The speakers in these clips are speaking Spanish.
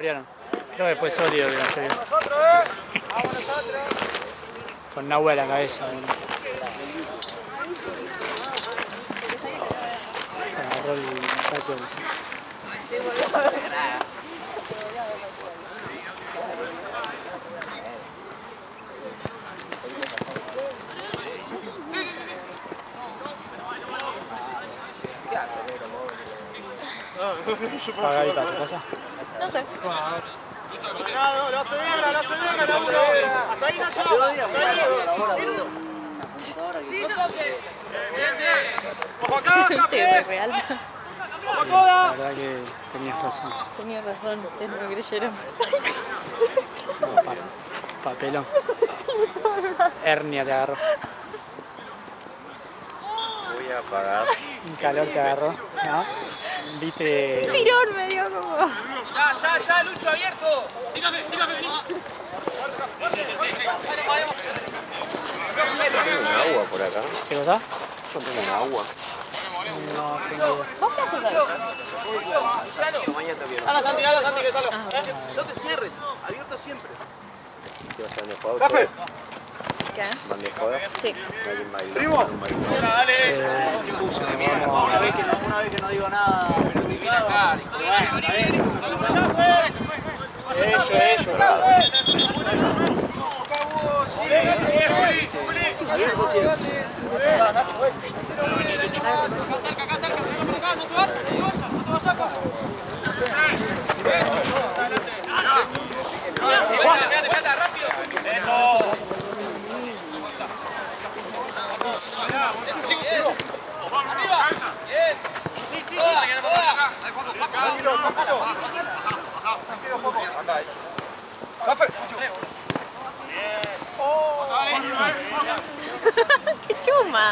Creo que fue sólido que nos dio. Con Nahua a la cabeza. Agarró el taco. ¿Pagadita tu casa? No sé. Es real. La verdad que tenías razón. Tenía razón, ustedes no me creyeron. No, papelón. Hernia te agarró. Voy a apagar. Un calor te agarró, ¿no? Viste. Un tirón me dio como. Ya, Lucho, abierto. Dígame, vení. Yo tengo un agua por acá. ¿Qué cosa? Yo tengo un agua. No tengo. ¿Vos qué haces ahí? Santi, que tal. No te cierres, abierto siempre. ¿Qué vas a hacer mejor? ¿Café? ¿Qué? ¿Van de joda? Sí. ¿Alguien baila? ¿Primo? Una vez que no digo nada. Abierto siempre. Espérate, rápido. Arriba. Bien. Sí. ¡Café! ¡Qué chuma!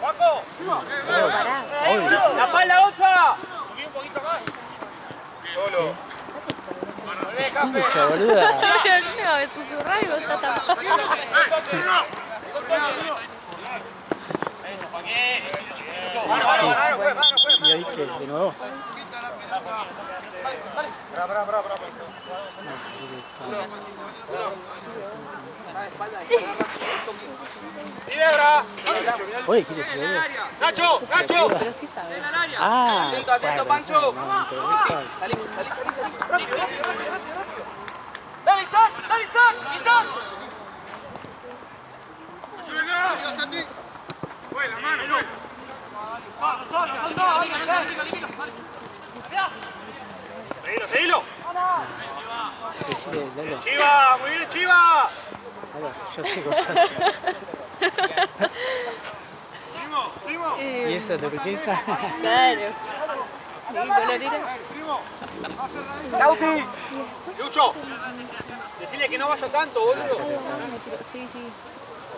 ¡Paco! Pará. ¡La espalda, Gonza! Subí un poquito más. Solo. Mucha boluda. No, me susurrá y vos estás tapado. ¿Y ahí qué? ¿De nuevo? ¡Libra! Oye, ¿quieres ir? ¡Nacho! Pero sí sabes. Ah, Atento, Pancho. Salí. Rápido. ¡Dale, Isaac! ¡La mano! ¡Seguilo! Decile, Lalo. ¡Chiva! ¡Muy bien, Chiva! Lalo, yo sé cosas. ¡Primo! ¿Y esa turquesa? Claro. ¿Qué color era? ¡Lauti! ¡Lucho! Decile que no vaya tanto, boludo. Sí.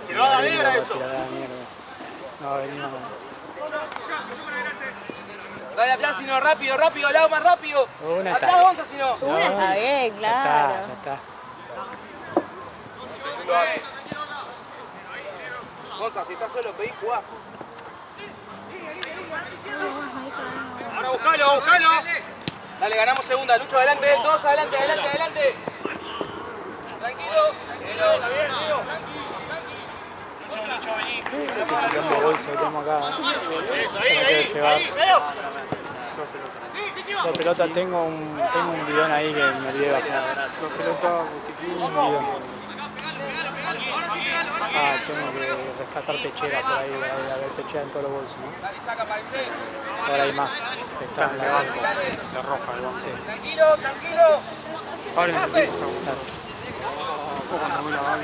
Que no haga negra eso. No, venimos. Dale atrás, sino rápido, Lauman, rápido. Una Atrás, está. Gonza, sino. Una está bien, claro. Ya está. Gonza, si estás solo, pedí jugar. Ahora buscalo. Dale, ganamos segunda. Lucho, adelante, todos adelante. Tranquilo. Está bien, Diego. Lucho, vení. Tengo bolsa que tengo acá. Ahí. Dos pelotas, tengo un bidón ahí que me olvidé de bajar. Dos pelotas, un bidón. Ah, tengo que rescatar pechera por ahí, debe haber pechera en todos los bolsos, ¿no? Ahora hay más. Está en la roja, el bolso. Tranquilo. Ahora necesito claro. Cuando me la van,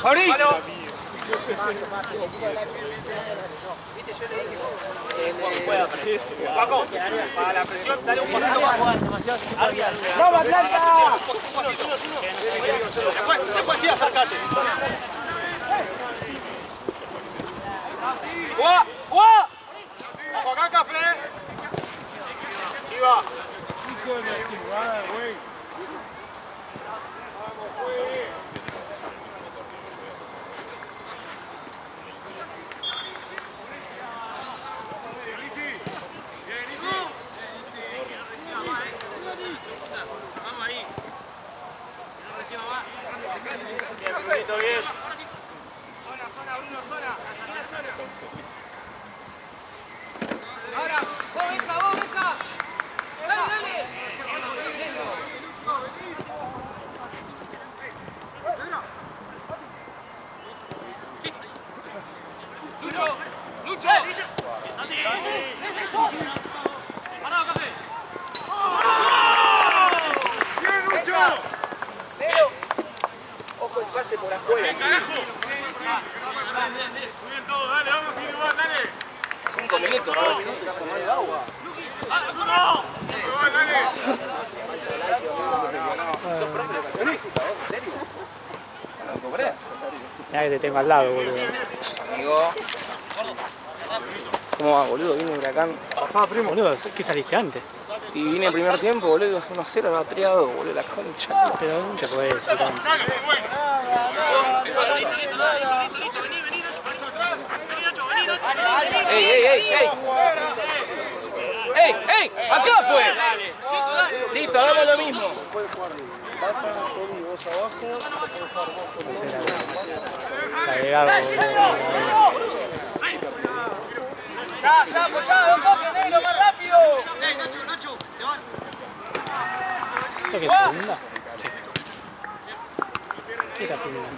¡Abrí! Paco, para la presión, dale un poquito más. ¡Vamos, Atlanta! Después sí, acércate. ¡Guau! ¡Vamos acá, café! ¡Iba! Ahora, vos Beca. Dale. Lucho. Parado, café. ¡Bien, Lucho! Pero, ojo el pase por afuera. ¡Bien, carajo! Muy bien todo, dale, vamos a ir igual, dale. 5 minutos, ¿no? Si no te vas a tomar el agua. ¡No! ¡Dale! ¿Sos profe de educación física, vos? ¿En serio? ¿No lo cobrás? Mirá que te tengo al lado, boludo. Amigo. ¿Cómo va, boludo? Vine un huracán. Pasá, primo. Boludo, ¿qué saliste antes? Y vine el primer tiempo, boludo, 1-0, la 3-2, boludo, la concha. Pero nunca podés decir antes. ¡Ey! ¡Acá fue! Listo, hagamos lo mismo. Agregado, Ya, pues ya, dos toques, negro, más rápido. Nacho, te van. ¿Esto qué es segunda? Sí. ¿Qué era primera?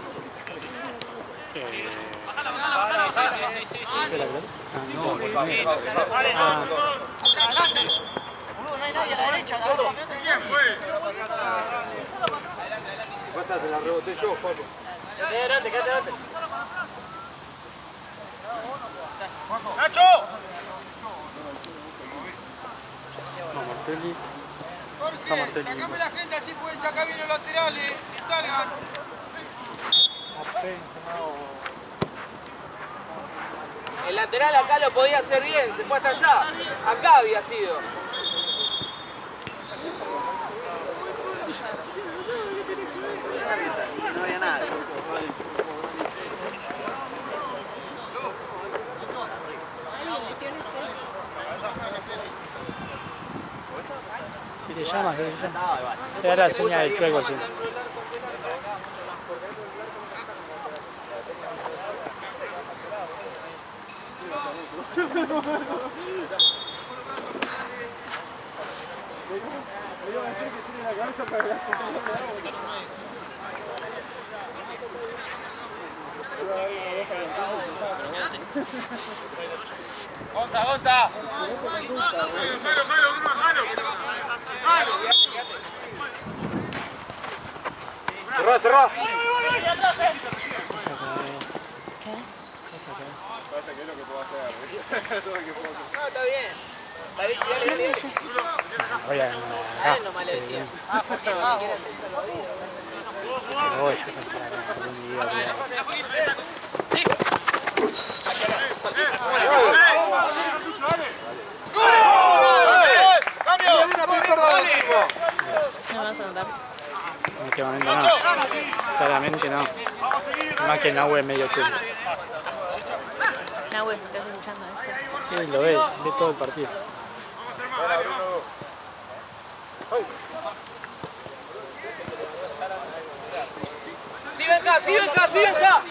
¿Qué es la pelota? Adelante. Boludo, no hay nadie a la derecha. ¿Quién fue? Pásate, la reboté yo, Juanjo. Quédate adelante. ¡Nacho! Martelli. Jorge, sacame la gente así pueden sacar bien los laterales, que salgan. El lateral acá lo podía hacer bien, se fue hasta allá. Acá había sido. No había nada. Si te llamas, te da la señal del chueco así. ¡Gonza! Cerrá. No, está bien. Dale. Voy a A él nomás le decía. Porque más quiere hacerse lo oído. pero voy a cantar algún video. No vas a notar. En este momento no. Claramente no. Más que Nahue medio turno. Nahue, ¿estás escuchando esto? Sí, lo ve todo el partido. ¡Sí, ven acá! Sí, Lucho.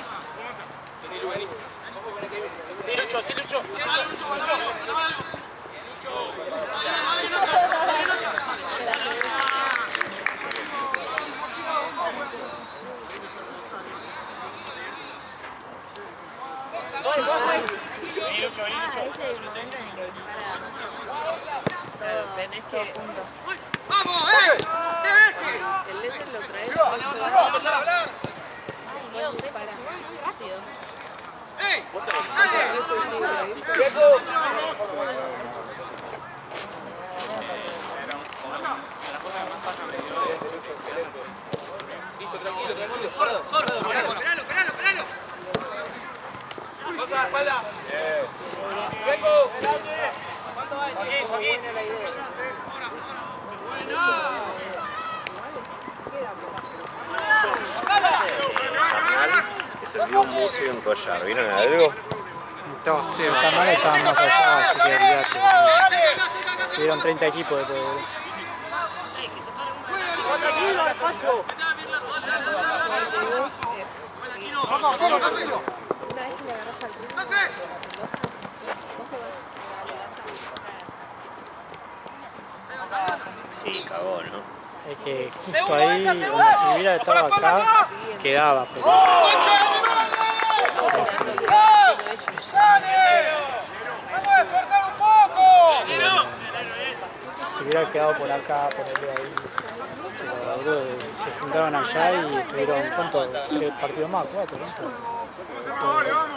Pero tenés que punto. ¡Vamos, ¿Qué es ese? El leche lo traes. Vamos a empezar a hablar. Ay, Dios, para. Rápido. ¡Ey! Listo, tranquilo. Solo. Esperalo. Vamos a la espalda. Checo. ¿Cuánto hay? Joaquín. Que se vio un buzo y un collar. ¿Vieron algo? Sí, está mal, estaban más allá, así que olvidate. Tuvieron 30 equipos después. Vamos, Una vez que le agarras al ritmo. Sí, cagó, ¿no? Es que justo ahí, si hubiera estado acá, quedaba. Pero... Si hubiera quedado por acá, por ahí. Pero, boludo, se juntaron allá y estuvieron, ¿cuánto? 3 partidos más, 4,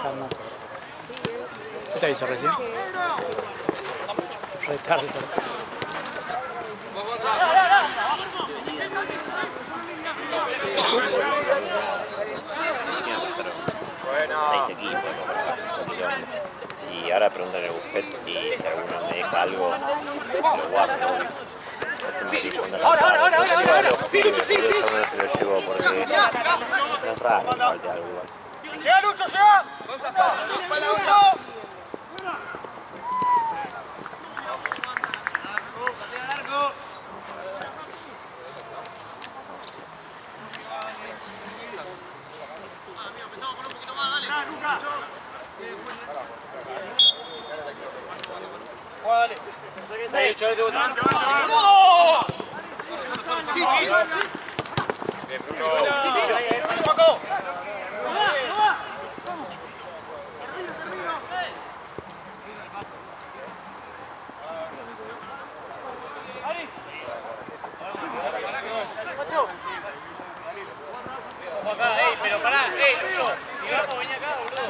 ¿cuánto? ¿Qué te hizo recién? Retardo. Seis equipos, y ahora preguntan el buffet y si alguno me deja algo, lo guardo. Ahora. Sí, Lucho, sí. Yo me lo llevo porque es raro que falte algo igual. ¡Llega Lucho, llega! ¡Para Lucho! Pero pará, Lucho, y vamos, vení acá, boludo.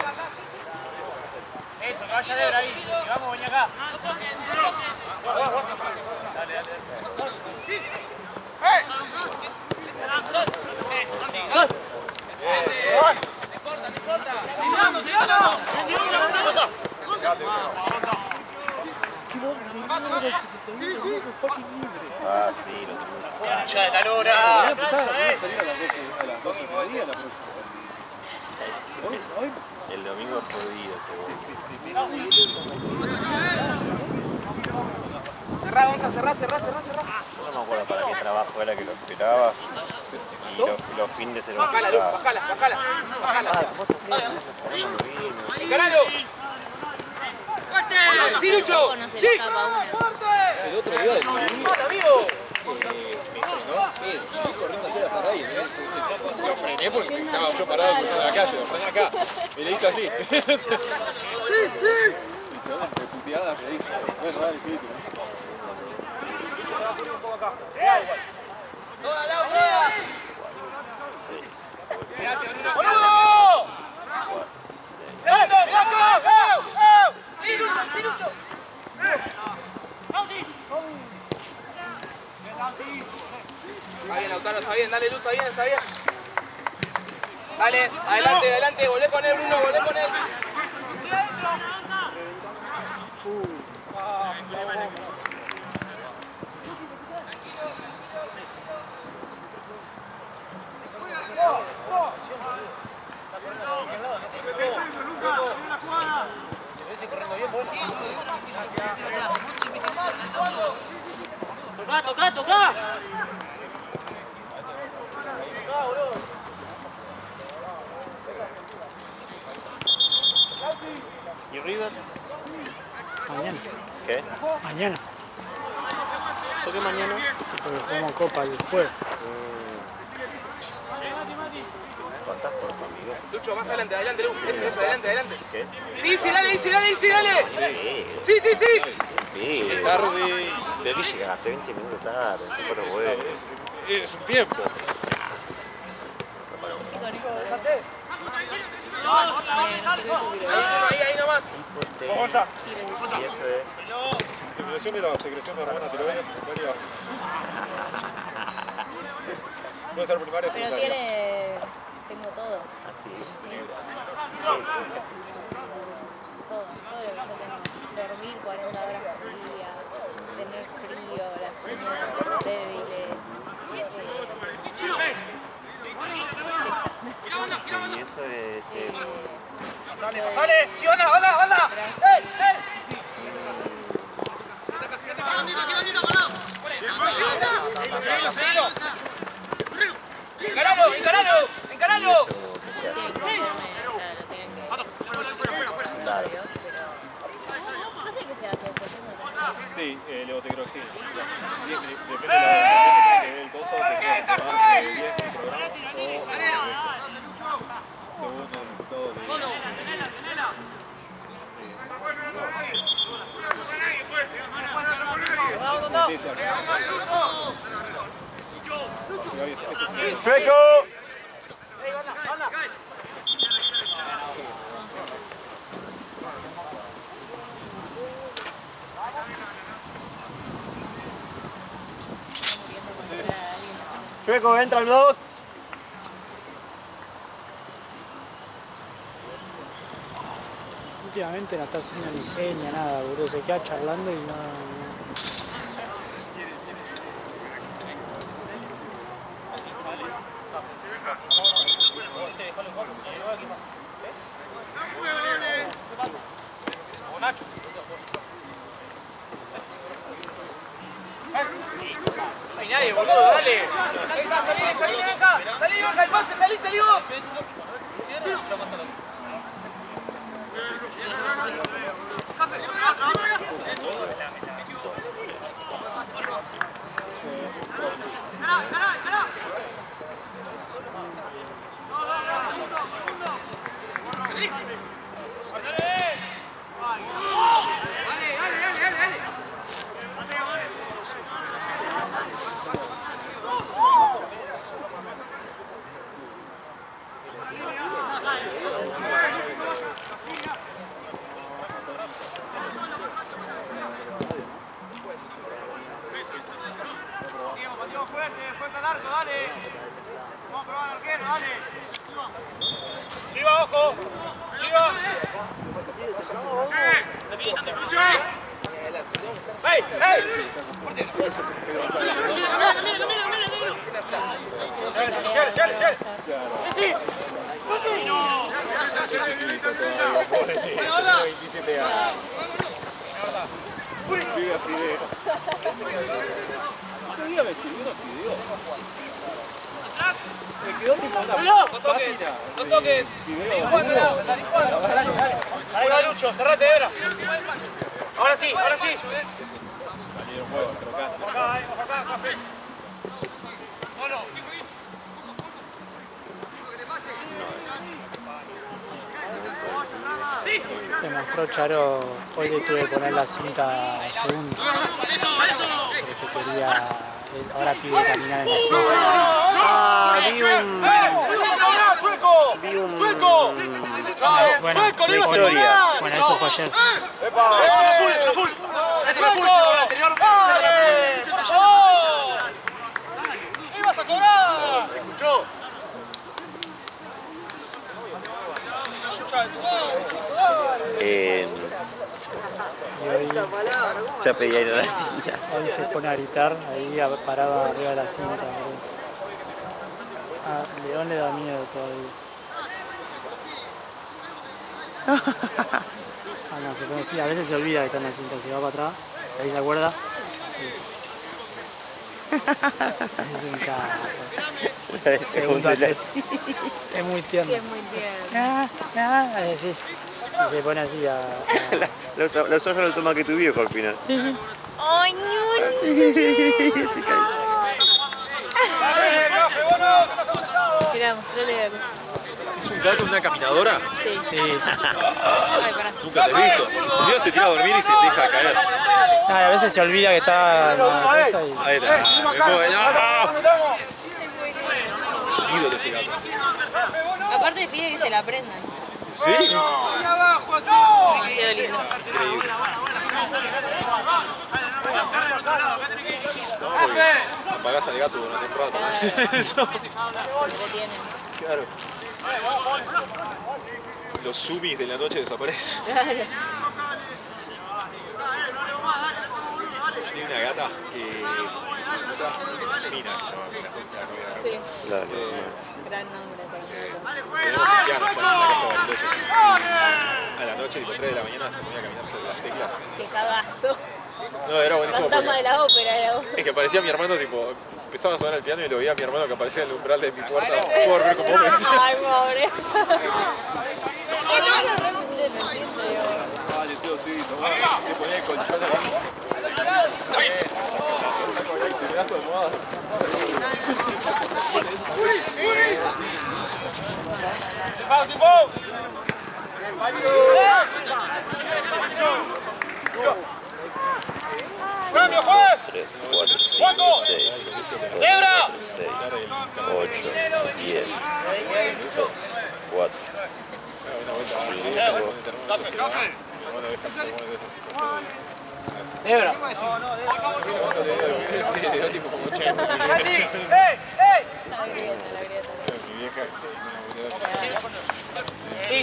Eso, que vaya Debra ahí, y vamos, vení acá. Dale. Ah, sí, lo tengo. ¡Concha de la lora! El domingo es jodido, Cerrá, Gonza, cerrá. no me acuerdo para qué trabajo era que lo esperaba. Y los fines se lo Bajala, Lu, bajala. ¡Encaralo! ¡Sí, Lucho! No se ¡Sí! le escapa una. El otro día de amigo! estoy corriendo hacia la parada y lo frené porque estaba yo parado cruzando la calle, lo frené acá y le hice así. Y quedó entre puteadas que dije, es raro y sí. ¡Toda la unidad! ¡Boludo! ¡Segundo! ¡Sí, Lucho! Está bien, Lautaro, está bien, dale Luz, está bien. Dale, adelante, volvé con él, Bruno, volvé con él. ¡Toca! ¿Y River? Mañana. ¿Qué? Mañana. ¿Por qué mañana? Porque jugamos Copa el jueves. ¿Contás por tu amigo? Lucho, más adelante, Luz. Eso, adelante. ¿Qué? Sí, dale. Sí. Sí. Tarde. Pero que llegaste 20 minutos tarde, pero bueno. Es un tiempo. Ahí nomás. Y eso es... Eliminación de la secreción de hormona tiroidea secundaria. Puede ser primaria o Pero secundaria. tengo todo. Así. Todo lo que yo tengo. Dormir 40 horas por día, tener frío, las uñas débiles. Y eso es... ¡Sale! ¡Chivana, anda! ¡Encaralo! Tienen que hacerme, o sea, lo tienen que... Sí, levotiroxina. Depende del coso, te puede tomar 10 microgramos o según el resultado de... ¡Chueco! Chueco, entra el 2. Últimamente no está haciendo ni seña, nada, boludo. Se queda charlando y no... No hay nadie, boludo, dale. Salí acá, el pase, salí vos. Fuerte al arco, dale. Vamos a probar al arquero, dale. ¡Viva, ojo! ¡Viva! ¡Ey! ¡Ey! Pobrecito, 27 años. Vive a Fideo. Otro día me sirvió unos fideos. Me quedó tipo una página. ¡No toques! Ahí va Lucho, cerrate, Ebra. Ahora sí. Salieron huevos, crocantes. Acá, café. Bueno. Te mostró Charo, hoy le tuve que poner la cinta segunda. Porque quería, ahora pide caminar en la cinta. Vi un... Bueno, historia. Bueno, eso fue ayer. ¡Ese fue full! ¡Anterior! ¡Ibas a cobrar! ¡Escuchó! Y hoy, Ya pedí ir a la silla. hoy se pone a gritar, ahí parado arriba de la cinta. A León le da miedo todavía. No, se pone así, a veces se olvida que está en la cinta, se va para atrás, ahí se acuerda. Es un capo. Segundo atrás. Es muy tierno. Sí, es muy tierno. Sí. Y se pone así a... Los ojos no son más que tu viejo al final. ¡Ay, no! Se cae. Mirá, mostrale la cosa. ¿Es un gato en una caminadora? Sí. Sí. Ay, pará. Nunca te he visto. Un día se tira a dormir y se deja caer. A veces se olvida que está en la cosa y... Ahí está. Es un ídolo ese gato. Aparte pide que se la aprendan. ¿Sí? Demasiado lindo. Increíble. Apagás al gato durante un rato. Eso. Lo tienen. Claro. Los sumis de la noche desaparecen. Claro. Yo tenía una gata que... Mina se llama Mina. Sí, Claro. gran nombre para un gato. Tenemos un piano ya en la casa de Bariloche. Y a la noche, tipo 3 de la mañana, se ponía a caminar sobre las teclas. Qué cagazo. No, era buenísimo Fantasma de porque... la ópera era vos. Es que aparecía mi hermano, tipo... Empezaba a sonar el piano y lo veía a mi hermano que aparecía en el umbral de mi puerta. Puedo dormir como hombre. Ay, pobre. Vale, todo sí, tomá. Se ponía el colchón ahí. ¡Cambio, juez! 3, 4, 5, 6, 6, 8, 10, 4. Debra. Sí, le dio tipo como 80. Sí.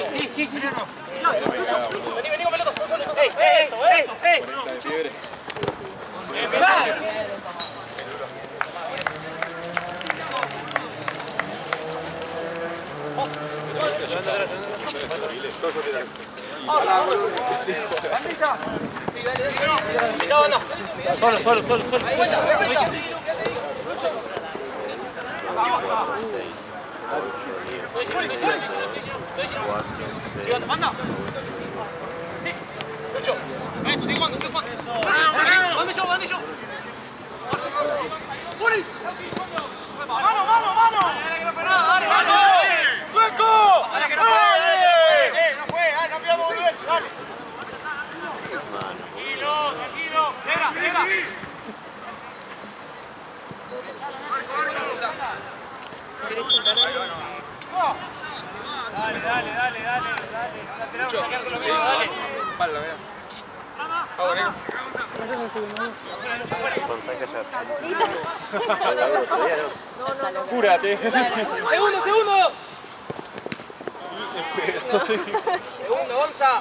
Vení con pelota. ¡Ey! De fiebre. Solo. 'Cúrate! ¡Segundo! ¡Segundo, Gonza!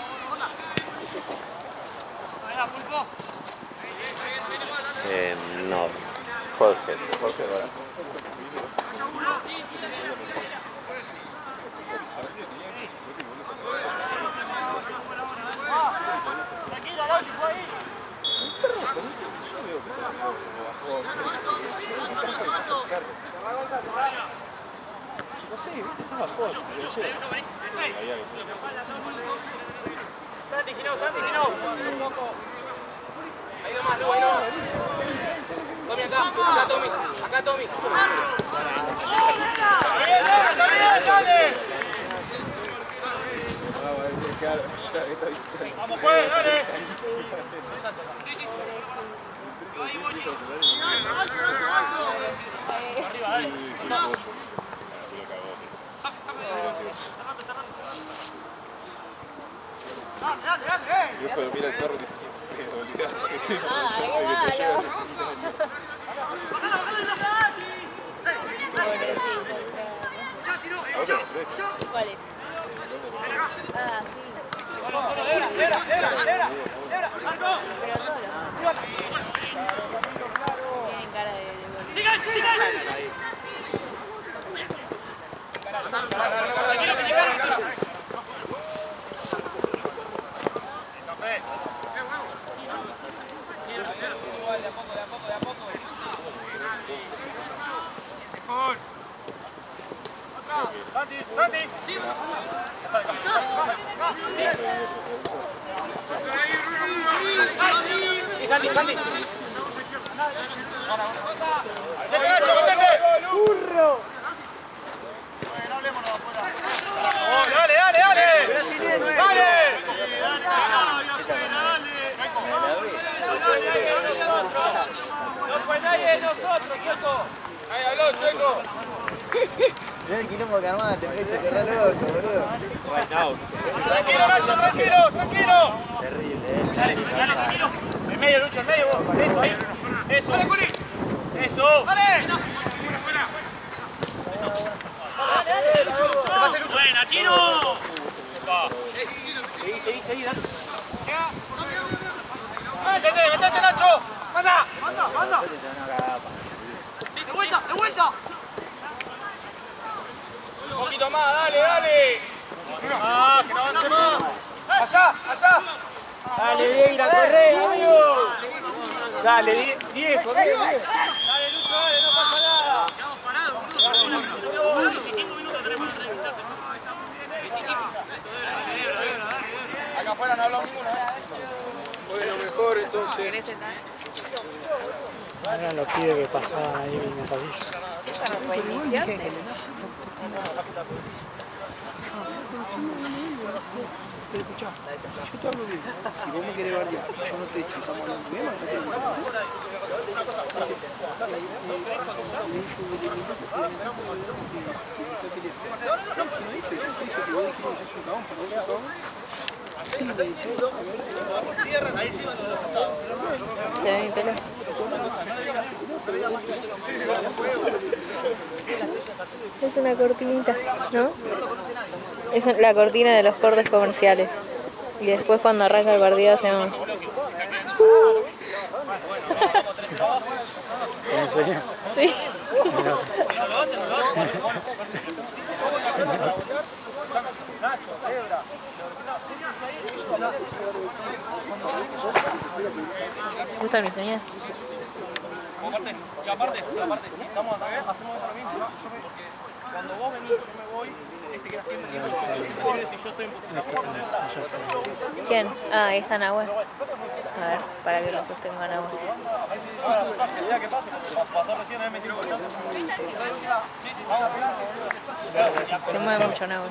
No, Jorge. Santi, Ginó. Ahí nomás, Lu, ahí nomás. Tommy acá, Tommy. ¡Está bien, dale! ¡Vamos, pues, dale! Arriba, dale. Y después mira el perro y dice, olvidate. ¿Cuál es? Ah, sí. Debra. Pero solo. Tienen cara de gol. Santi. ¡Burro! Dale. No fue nadie de nosotros, Checo. Ahí, aló, Checo. Mirá el quilombo que armaste, pecho, que re loco, boludo. Tranquilo, Nacho, tranquilo. Terrible, Dale, tranquilo. En medio, Lucho, en medio vos. Eso, ahí. Eso. Dale, Culi. Eso. Dale. Buena, Chino. Seguí, dale. Metete, Nacho. Manda. De vuelta. Un poquito más, dale. Ah, que no avance más. Allá. Dale, Vieira, corre, amigo. Dale, viejo. Dale, Lucho, dale, no pasa nada. Quedamos parados, boludo. 25 minutos tenemos que revisar. 25. Acá afuera no hablamos ninguno. Bueno, mejor entonces. ¿Querés sentar? Eran los pibes que pasaban ahí en el pasillo. Para reiniciarte. Pero escuchá, yo te hablo bien. Si vos me querés bardear, yo no te echo, estamos hablando bien, marcate el Se ve mi pelo. Es una cortinita, ¿no? Es la cortina de los cortes comerciales. Y después cuando arranca el partido hacemos... ¿En serio? Sí. ¿Gustan mis uñas? Y aparte, estamos acá, hacemos eso mismo, ¿no? Porque cuando vos venís, yo me voy, este queda siempre libre. Si yo estoy en posición. ¿Quién? Ah, ahí está Nahue. A ver, para que lo sostenga Nahue. Que sea que pase, pasó recién, me tiró con Se mueve mucho Nahue.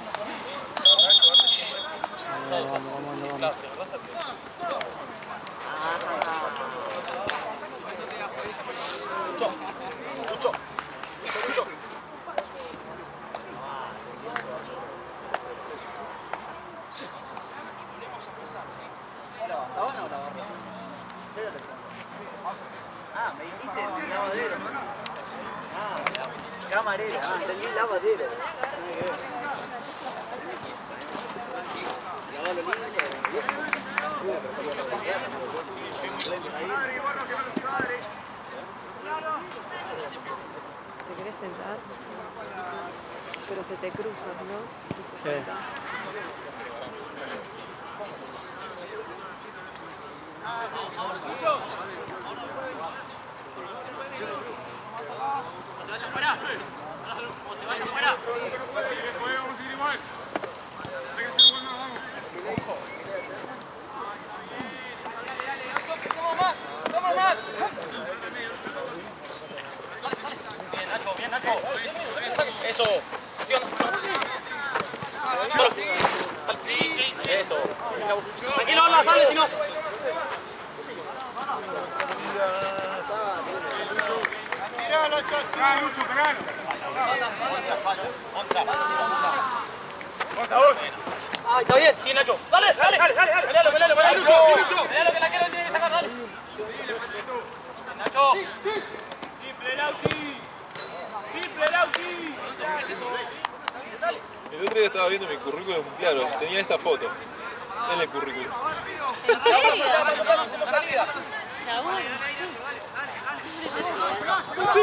Vamos. Camarera, entendí lavadera. ¿Te querés sentar? Pero se te cruzan, ¿no? Si te Sí. sentás. Bien, Nacho. Eso. Eso. Tranquilo, habla, sale, si no. Tiralo, ya, Lucho, pegalo. Ah, está bien. Sí, Nacho. Dale. Pelealo, Lucho. Pelealo que la quiero, tiene que sacar, dale. Nacho. Triple Lauti. El otro día estaba viendo mi currículum, claro, tenía esta foto. Es el currículum. ¿En serio? Como salida. Chabón. No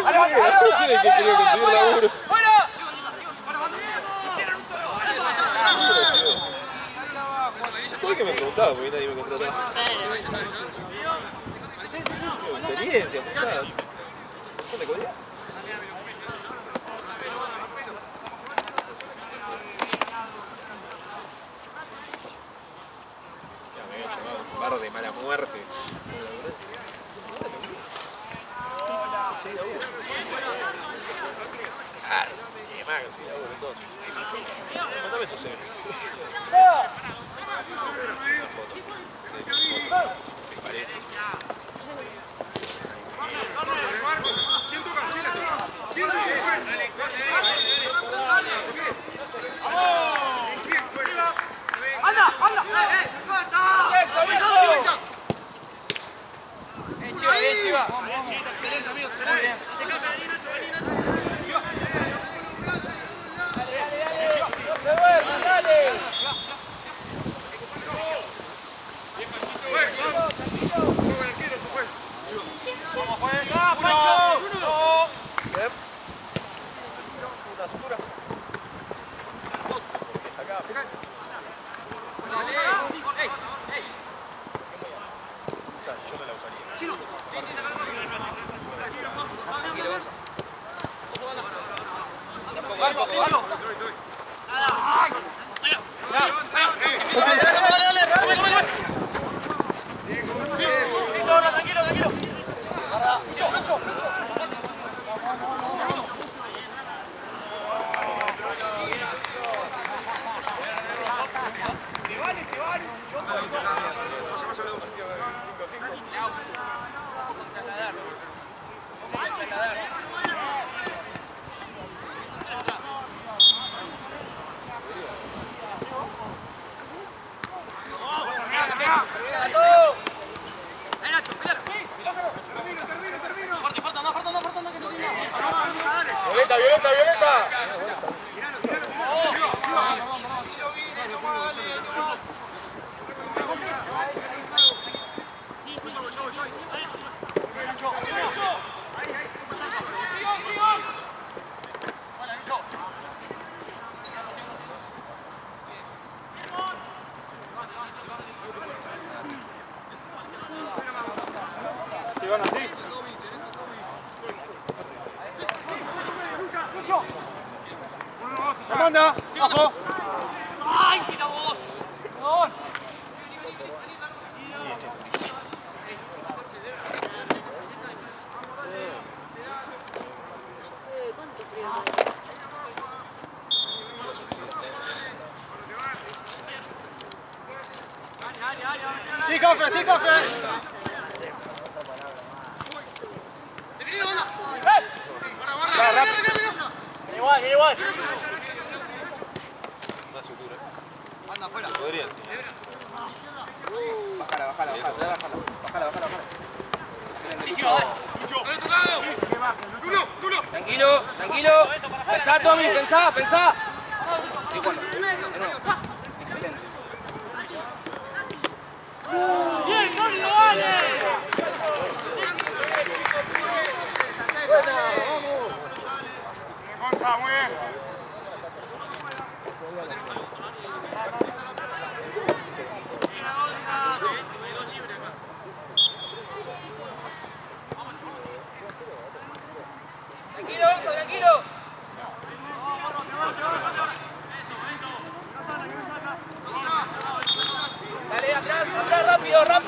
sé de qué quería conseguir laburo. ¡Fuera! ¿Sabes que me preguntaba? Porque nadie me contrataba. Experiencia, pensaba. ¿Dónde codía? Ya me había llamado un bar de mala muerte. Claro, ni más que sí, laburo entonces. Mándame tu CV. ¿Te parece? ¿Quién toca? ¿Quién toca? ¡Anda! Chiva. Excelente, amigo, excelente. Dale. Vamos, Yo me la usaría. Tranquilo. ¡Amanda! ¡Ojo! ¡Ay, mira vos! ¡Perdón! Sí, este es durísimo. ¡Sí, Cofe! ¡Sí, Cofe! ¡Definido, onda! ¡Eh! ¡Igual, igual! Más sutura. Anda, afuera. Podría enseñar. Bájala. Tranquilo. Pensá, Tommy, pensá. Excelente. ¡Bien, sólido, vale! Buena, vamos. Gonza, muy bien. Tranquilo. Dale, atrás, rápido, dale.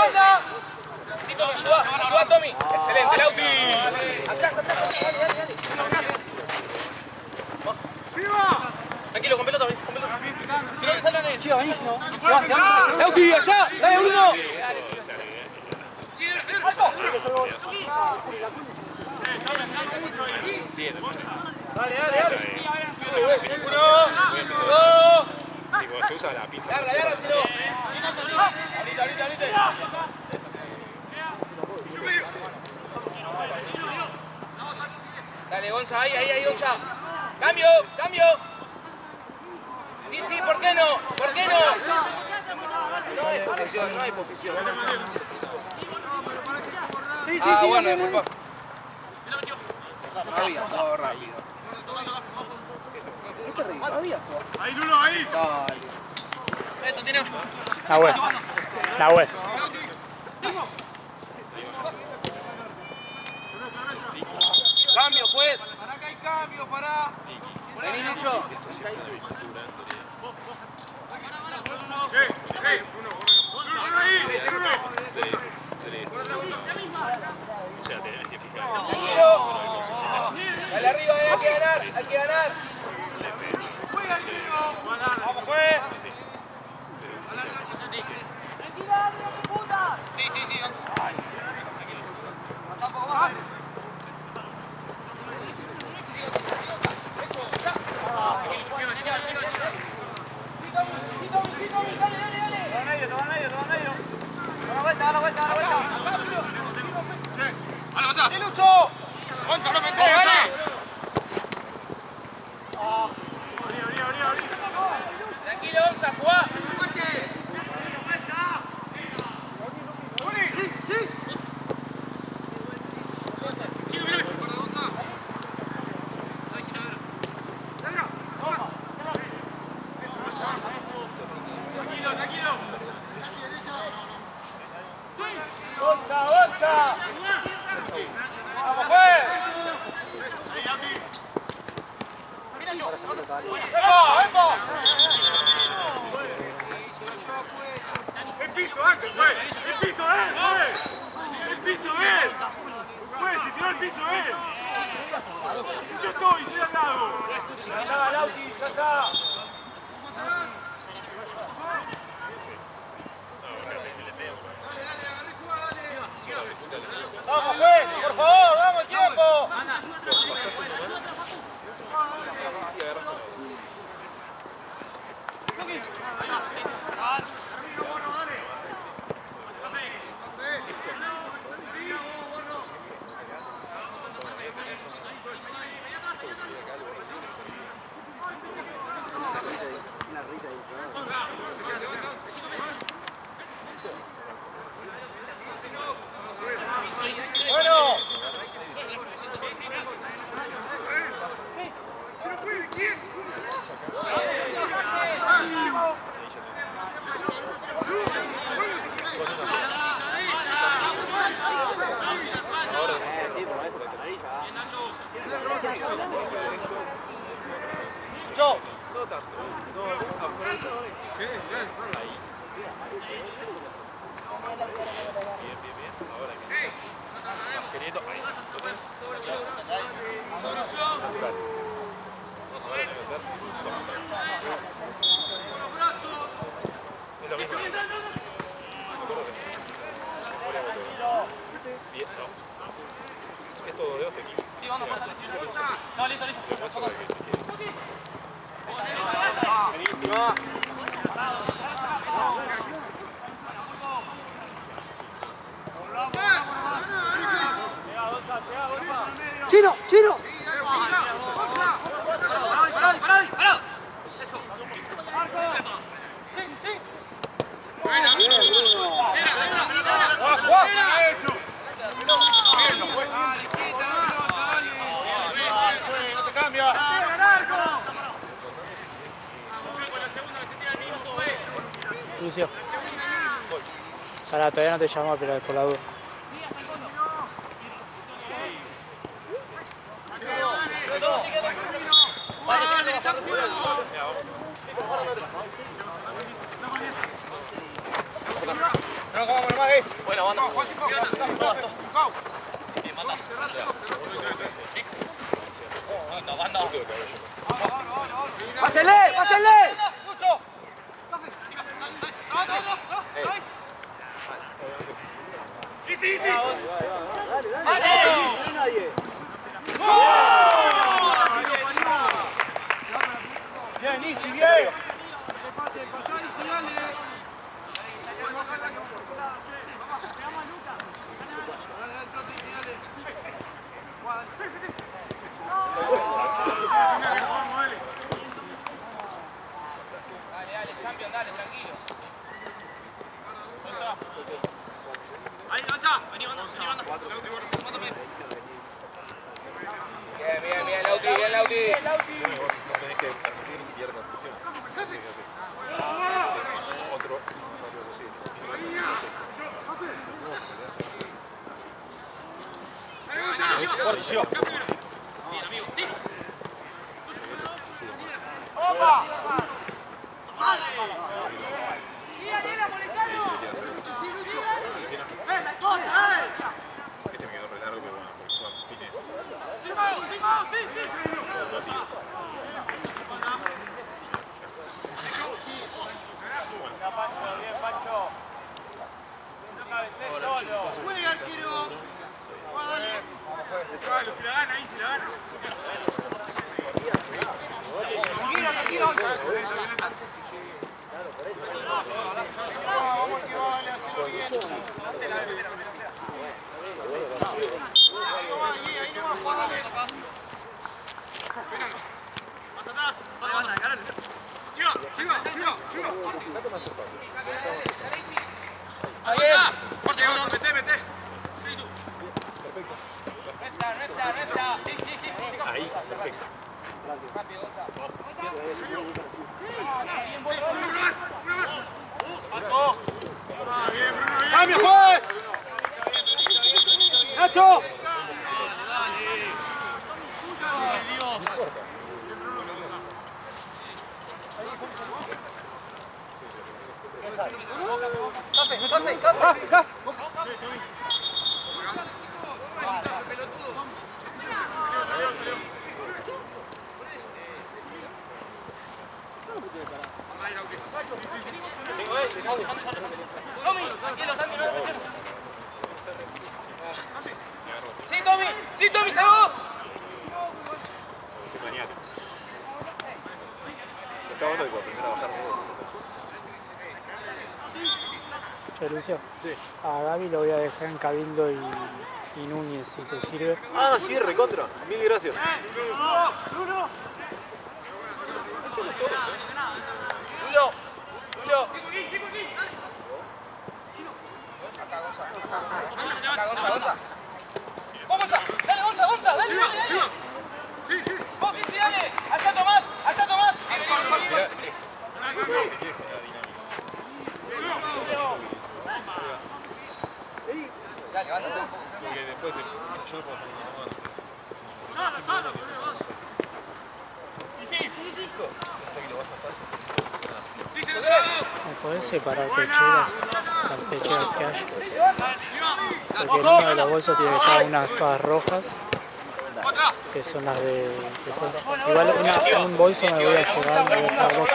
¡Anda! Sí, Tommy, ayuda, Tommy. Excelente, Lauti. Atrás, dale. Tranquilo, completo, Tommy. Quiero que salgan él. Chiva, buenísimo. Lauti, allá, dale, Bruno. Dale. Digo, se usa la pinza. Larga, si no. Ahorita. Dale, Gonza, ahí, Gonza. Cambio. Sí, ¿por qué no? No hay posesión. Sí, bueno, disculpa. No había jugado rápido. Ahí, Lulo, ahí. Dale. Eso, tiene. La web. Cambio, pues. Pará que hay cambio, pará. Vení, Lucho. Esto siempre es cultura. O sea, tenés que fijar. Dale arriba, hay que ganar. Vamos, pues. Sí. Sí. Pasa un poco más. Todo en medio. Da la vuelta. ¡Vale, Gonza! ¡Sí, Lucho! ¡Gonza, no pensé, dale! Tranquilo, Gonza, jugá. ¡Gonza! ¡Vamos, pues! ¡Epa! ¡El piso, Ángel, güey! ¡El piso, güey! ¡El piso, güey! ¡Si tiró el piso, Si yo estoy al lado! ¡Ya, Lauti, ya! ¡Vamos, pues! ¡Por favor, vamos, el tiempo! Bueno. Lucho. No tanto. No, aprovechadores. Ahí. Bien. Ahora hay que estás queriendo. Ahí. Ahora debe ser. Es lo mismo. Bien, no. Es todo de este equipo. No, listo. Demuestra lo que quiere. ¡Chino! ¡Chino! No te cambia. Lucio. Pará, todavía no te llamo, pero por la duda. Buena banda. Banda. ¡Pásele! ¡Pásele! Lucho. Easy. Nadie. Bien, Easy, bien. Dale, champion, dale, tranquilo. Ahí, avanza. Vení, banda. Bien, Lauti. No tenés que permitir que pierdan presión. Otro. Bien, amigo. Sí. Este me quedó re largo, pero bueno, porque son fines. Bien, Pancho. No cabecé solo. Juega, arquero. Dale. Si la gana ahí, si la gana. Tranquilo. Vamos que vale, hacelo bien. Ahí no va, Juan, dale. Más atrás. Chiva. Ahí está. Fuerte, mete. Sí, tú. Recta. Ahí, perfecto. Rápido, Gonza. Uno más. ¡Cambio, juez! ¡Nacho! Sí, Tommy, se vos. Se mañana. Está bueno de aprender a bajar de gol. Che, Lucio. Sí. A Gaby lo voy a dejar en Cabildo y Núñez, si te sirve. Ah, sí, recontra. Mil gracias. Julio. Gonza. Vamos a. Dale, Gonza, dale. Vos sí, dale. Allá Tomás. Mirá, Dale, levántate. porque después yo lo puedo hacer una mano. Sí. ¿Me podés separar pechugas? Las pechugas que hay. Porque en uno de los bolsos tiene que estar unas todas rojas, que son las de... Igual un bolso me voy a llevar, me voy a dejar 2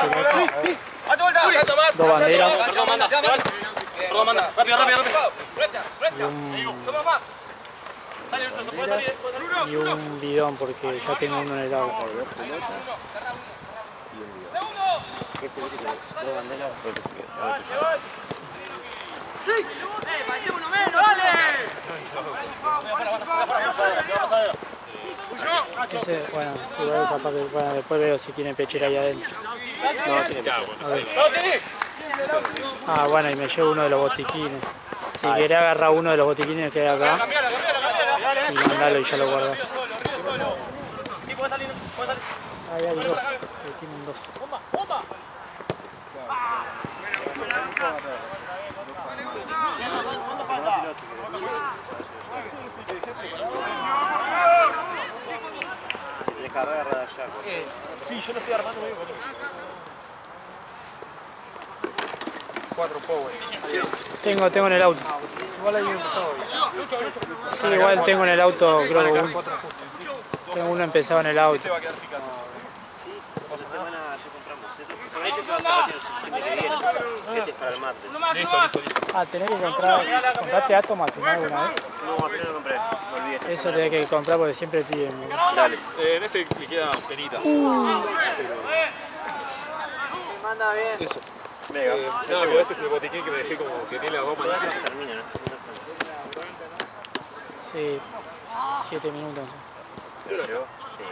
pelotas, 2 banderas y un bidón porque ya tengo uno en el auto. Ese, bueno, igual capaz que, bueno, después veo si tiene pechera ahí adentro. No, tiene ya, Ah, bueno, y me llevo uno de los botiquines. Si querés agarrar uno de los botiquines que hay acá y mandalo y ya lo guardas. Ahí hay 2, que tienen 2. Sí, yo lo estoy armando medio con 4 power. Tengo en el auto. Igual hay un empezado. Sí, igual tengo en el auto, creo que uno. Tengo uno empezado en el auto. Este va a quedar sin casa. Esta semana ya compramos. Ese se va a hacer el fin de que viene. Este es para el martes. Listo. Ah, tenés que comprarte Atom al final alguna vez. No, al final lo compré. Me olvidé. Eso tenés que comprar porque siempre piden. Dale. En este le queda penita. Manda bien. Eso. Venga. No, pero este es el botiquín que me dejé como que tiene la goma. Termina, ¿no? Sí, 7 minutos. Pero, sí.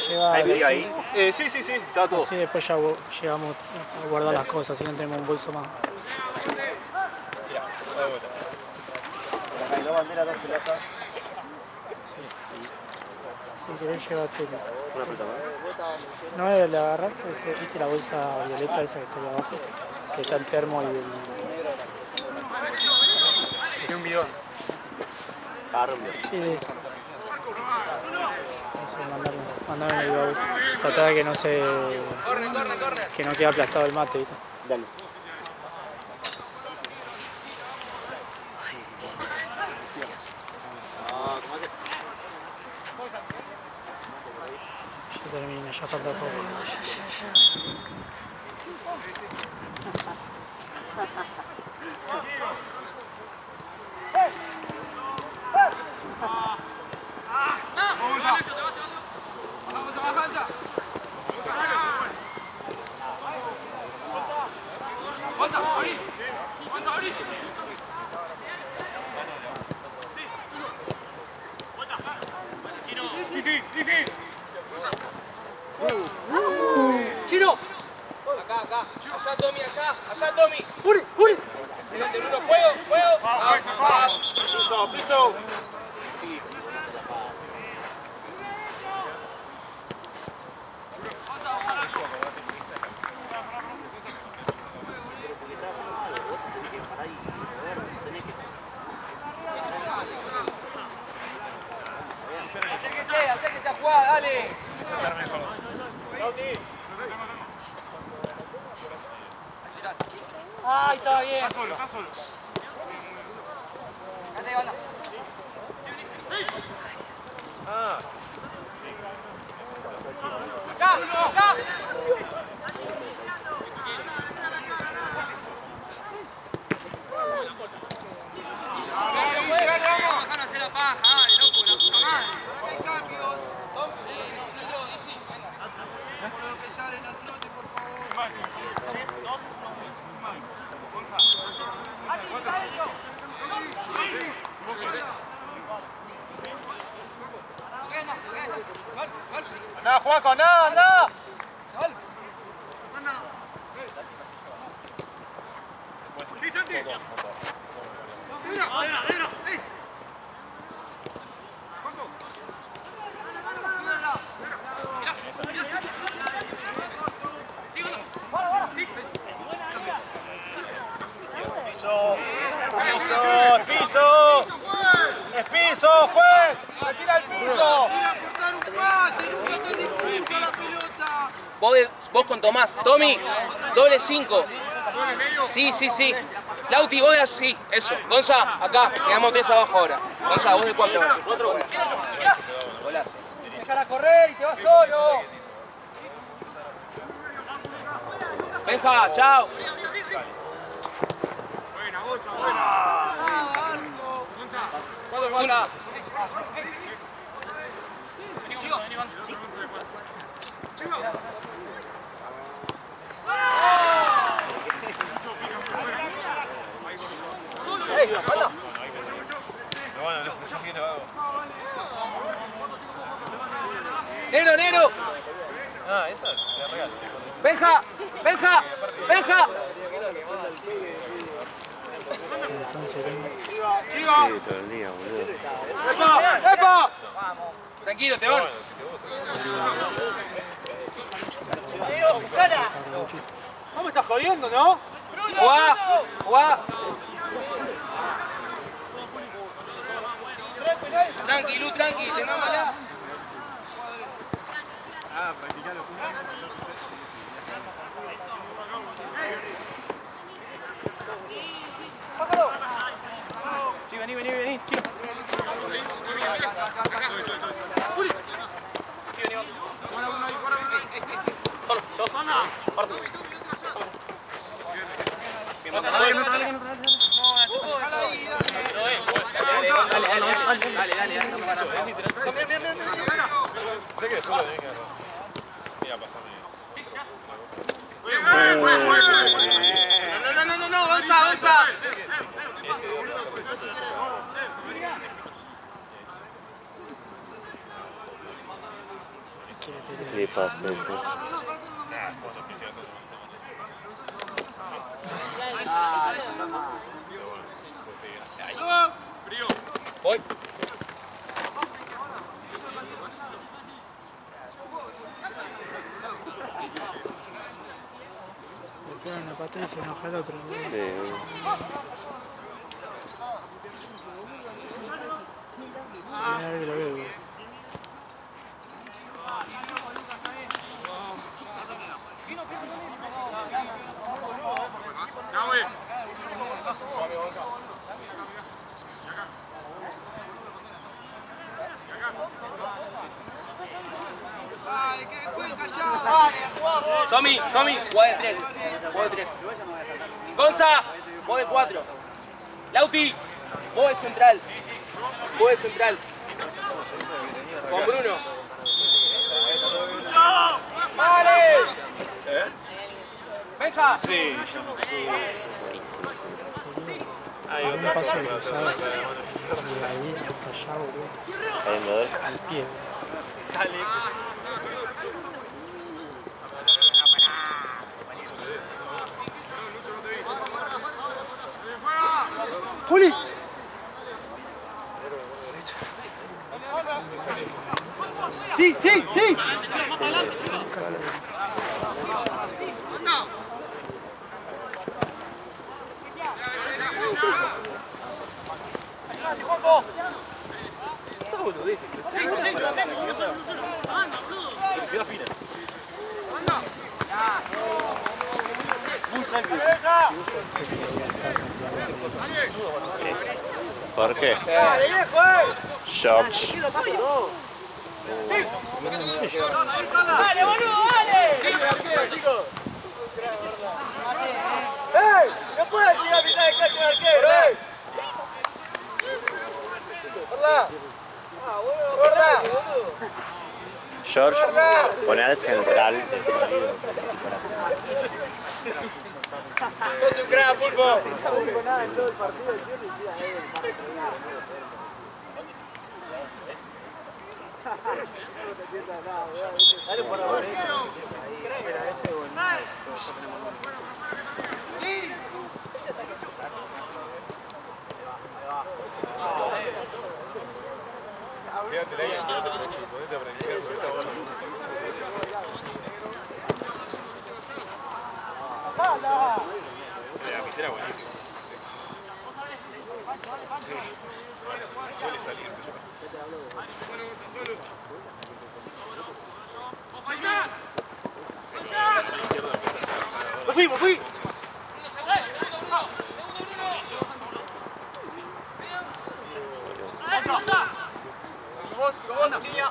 Lleva, ¿Hay medio ahí? Sí, está todo. así después ya llegamos a guardar las cosas, así no tenemos un bolso más. Mira, da vuelta. Hay 2 banderas, 2 pelotas. Si querés llevarte. Una pelota más. No le agarrás, viste la bolsa violeta esa que está ahí abajo, que está el termo y el... Y un bidón. Arrombio. Sí, mandame el baúl. Tratá de que no se... que no quede aplastado el mate, ¿viste? Dale. Ya termina, ya falta poco. ¡Chino! Acá. Allá, Tommy, allá, Tommy. Excelente, Bruno. Juego. Piso. Acérquese a jugar, dale. Ay, está bien. Está solo. Dale, banda. Acá. Bajar a hacer la paja, dale, loco, la puta madre. Hay cambios. Anda, Juanco, anda. ¡Piso, juez! ¡Se tira el piso! ¡Tira a cortar un pase! ¡Nunca está dispuesta la pelota! Vos con Tomás. Tommy, doble 5. Sí, sí, sí. Lauti, vos de así, eso. Gonza, acá, quedamos 3 abajo ahora. Gonza, vos de 4 ahora. Golazo. Déjala correr y te vas solo. Benja, chao. Buena, Gonza, buena. ¿Cuánto falta? Negro, negro. Ah, esa te regalo. Benja, Benja, Benja. Sí, todo el día, boludo. ¡Epa! ¡Epa! Tranquilo, te van. No me estás jodiendo, ¿no? Jugá, jugá. Tranquilo, tranqui, tengámosla. Sí, vení, vení, vení. Tiro. Dale. ¿Qué es eso? Es literal. Sé que después lo tenés que agarrar. Mira, pasame. No, Gonza. Sí, pasa eso. Cuando empiece a hacer Voy. Le ponen la pata y se enoja el otro. Sí. Mira que lo veo. Tommy, vos de 3. Gonza, vos de 4. Lauti, vos de central. Con Bruno. ¡Vale! Benja. Sí, hay Un otra paso cosa de para hacer. cruzado. De ahí hasta allá, boludo. Saliendo de él. Al pie. ¡Juli! ¡Sí! ¿Por qué? George. ¡Dale, boludo, dale! ¡Ey! ¡No puedes ir a mitad de cancha de arquero, ¡Gorda! George, poné al central. ¡Sos un crack, Pulpo! Quédate ahí. Ponete a practicar con esta bola. La lapicera es buenísima. Sí. Suele salir. volví. Vos, niña.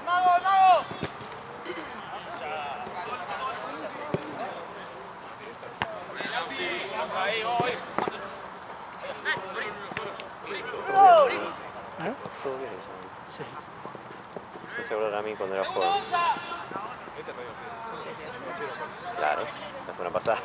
¡Mago, mago! ¿Eh? Todo bien. Sí. Me hizo hablar a mí cuando era joven. Claro, la semana pasada.